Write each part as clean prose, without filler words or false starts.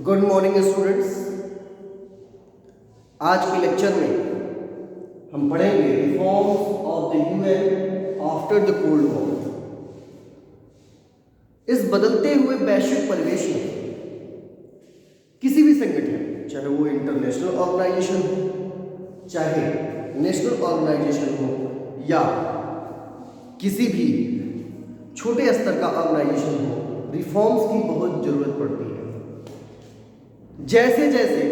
Good morning students. आज के lecture में हम पढ़ेंगे reforms of the UN after the cold war. इस बदलते हुए वैश्विक परिवेश में किसी भी संगठन, चाहे वो इंटरनेशनल ऑर्गेनाइजेशन हो, चाहे नेशनल ऑर्गेनाइजेशन हो, या किसी भी छोटे स्तर का ऑर्गेनाइजेशन हो, रिफॉर्म्स की बहुत जरूरत पड़ती है। जैसे जैसे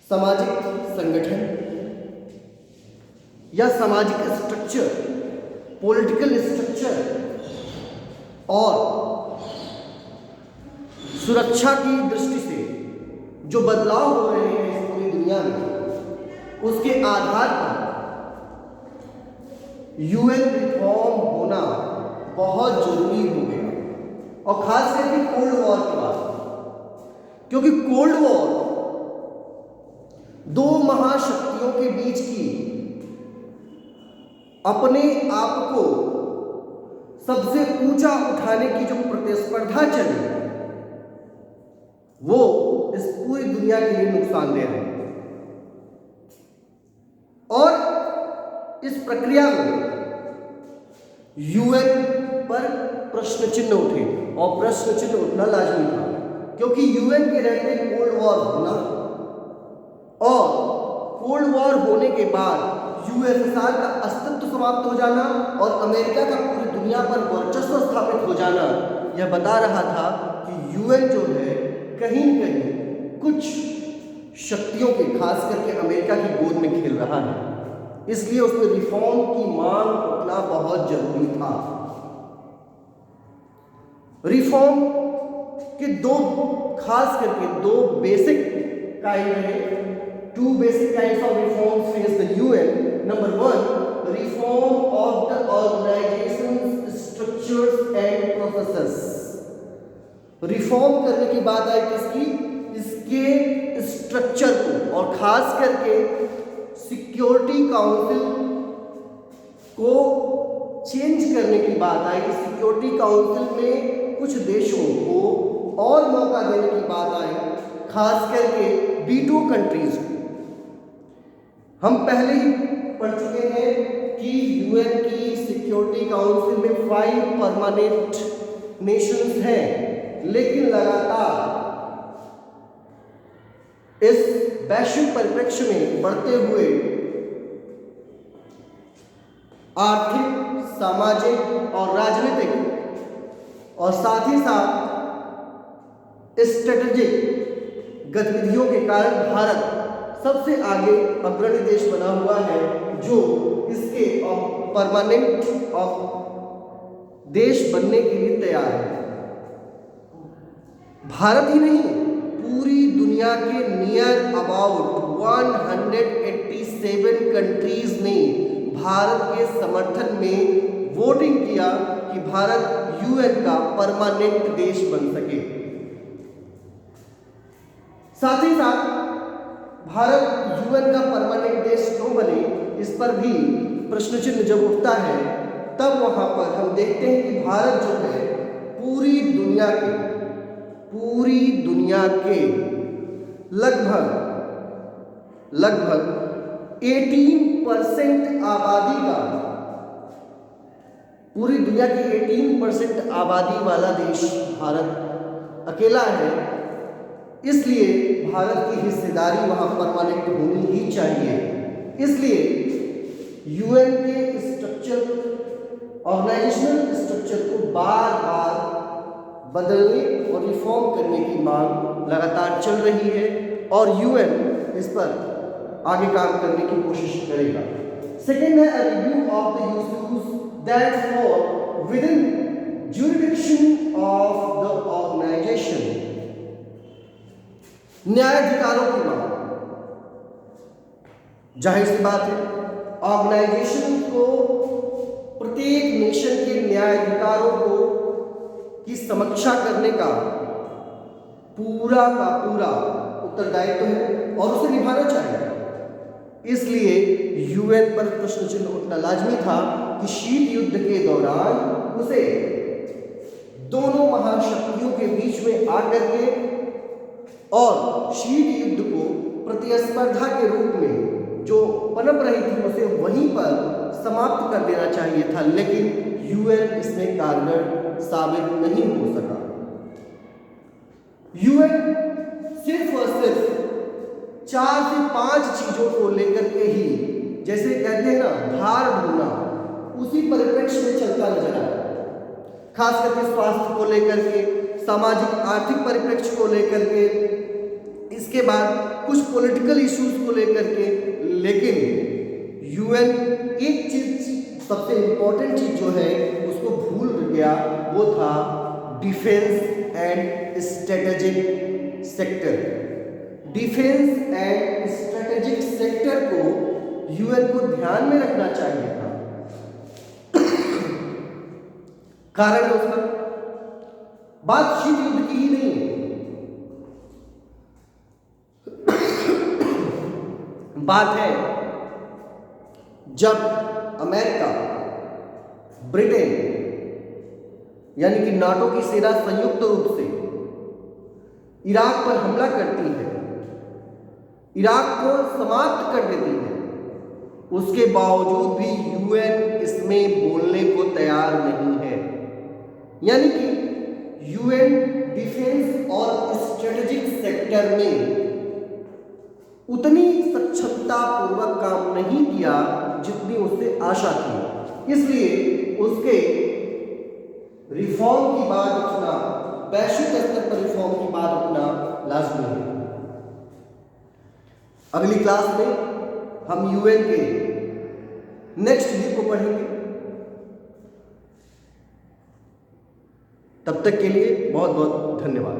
सामाजिक संगठन या सामाजिक स्ट्रक्चर, पॉलिटिकल स्ट्रक्चर और सुरक्षा की दृष्टि से जो बदलाव हो रहे हैं इस पूरी दुनिया में, उसके आधार पर यूएन रिफॉर्म होना बहुत जरूरी हो गया। और खास करके कोल्ड वॉर के बाद, क्योंकि कोल्ड वॉर दो महाशक्तियों के बीच की अपने आप को सबसे ऊंचा उठाने की जो प्रतिस्पर्धा चली, वो इस पूरी दुनिया के लिए नुकसानदेह है। और इस प्रक्रिया में यूएन पर प्रश्न चिन्ह उठे, और प्रश्न चिन्ह उठना लाजमी था, क्योंकि यूएन के रहते कोल्ड वॉर होना और कोल्ड वॉर होने के बाद यूएसएसआर का अस्तित्व समाप्त हो जाना और अमेरिका का पूरी दुनिया पर वर्चस्व स्थापित हो जाना, यह बता रहा था कि यूएन जो है कहीं न कहीं कुछ शक्तियों के, खास करके अमेरिका की गोद में खेल रहा है। इसलिए उसमें रिफॉर्म की मांग उठना बहुत जरूरी था। रिफॉर्म के दो, खास करके दो बेसिक काइंड है, two basic kinds of reforms face the UN. Number one, reform of the organisation structures and processes. Reform करने की बात आई किसकी? इसके स्ट्रक्चर को, और खास करके सिक्योरिटी काउंसिल को चेंज करने की बात आई कि सिक्योरिटी काउंसिल में कुछ देशों को और मौका देने की बात आई, खास करके वीटो कंट्रीज को। हम पहले ही पढ़ चुके हैं कि यूएन की सिक्योरिटी काउंसिल में 5 परमानेंट नेशंस हैं, लेकिन लगातार इस वैश्विक परिप्रेक्ष्य में बढ़ते हुए आर्थिक, सामाजिक और राजनीतिक और साथ ही साथ स्ट्रेटेजिक गतिविधियों के कारण भारत सबसे आगे अग्रणी देश बना हुआ है, जो इसके परमानेंट देश बनने के लिए तैयार है। भारत ही नहीं, पूरी दुनिया के नियर अबाउट 187 कंट्रीज ने भारत के समर्थन में वोटिंग किया कि भारत यूएन का परमानेंट देश बन सके। साथ ही साथ भारत यूएन का परमानेंट देश क्यों बने, इस पर भी प्रश्न चिन्ह जब उठता है, तब वहां पर हम देखते हैं कि भारत जो है पूरी दुनिया के लगभग 18% आबादी का, पूरी दुनिया की 18% आबादी वाला देश भारत अकेला है। इसलिए भारत की हिस्सेदारी वहां परमानेंट होनी ही चाहिए। इसलिए यूएन के स्ट्रक्चर, ऑर्गेनाइजेशनल स्ट्रक्चर को बार बार बदलने और रिफॉर्म करने की मांग लगातार चल रही है, और यूएन इस पर आगे काम करने की कोशिश करेगा। सेकेंड है review of the issues that fall within jurisdiction of the organisation. न्यायाधिकारों की मांग, जाहिर सी बात है, ऑर्गेनाइजेशन को प्रत्येक नेशन के न्यायाधिकारों को की समीक्षा करने का पूरा उत्तरदायित्व है और उसे निभाना चाहिए। इसलिए यूएन पर प्रश्न चिन्ह उठना लाजमी था कि शीत युद्ध के दौरान उसे दोनों महाशक्तियों के बीच में आकर के और शीत युद्ध को प्रतिस्पर्धा के रूप में जो पनप रही थी उसे वहीं पर समाप्त कर देना चाहिए था, लेकिन यूएन इसमें कारगर साबित नहीं हो सका। यूएन सिर्फ और सिर्फ 4 से 5 चीजों को लेकर के ही, जैसे कहते हैं ना धार ढूंढना, उसी परिप्रेक्ष्य में चलता नजर आया। खास करके स्वास्थ्य को लेकर के, सामाजिक आर्थिक परिप्रेक्ष्य को लेकर के, इसके बाद कुछ पॉलिटिकल इश्यूज को लेकर के। लेकिन यूएन एक चीज, सबसे इंपॉर्टेंट चीज जो है उसको भूल गया, वो था defence and strategic sector. Defence and strategic sector को यूएन को ध्यान में रखना चाहिए था। कारण है उसका, बात शीत युद्ध की ही नहीं है, बात है जब अमेरिका, ब्रिटेन यानी कि नाटो की सेना संयुक्त रूप से इराक पर हमला करती है, इराक को समाप्त कर देती है, उसके बावजूद भी यूएन इसमें बोलने को तैयार नहीं है। यानी कि यूएन डिफेंस और स्ट्रेटेजिक सेक्टर में उतनी सक्षमता पूर्वक काम नहीं किया जितनी उससे आशा थी। इसलिए उसके रिफॉर्म की बात उठना, वैश्विक स्तर पर रिफॉर्म की बात उठना लाजमी है। अगली क्लास में हम यूएन के नेक्स्ट वीक को पढ़ेंगे। तब तक के लिए बहुत बहुत धन्यवाद।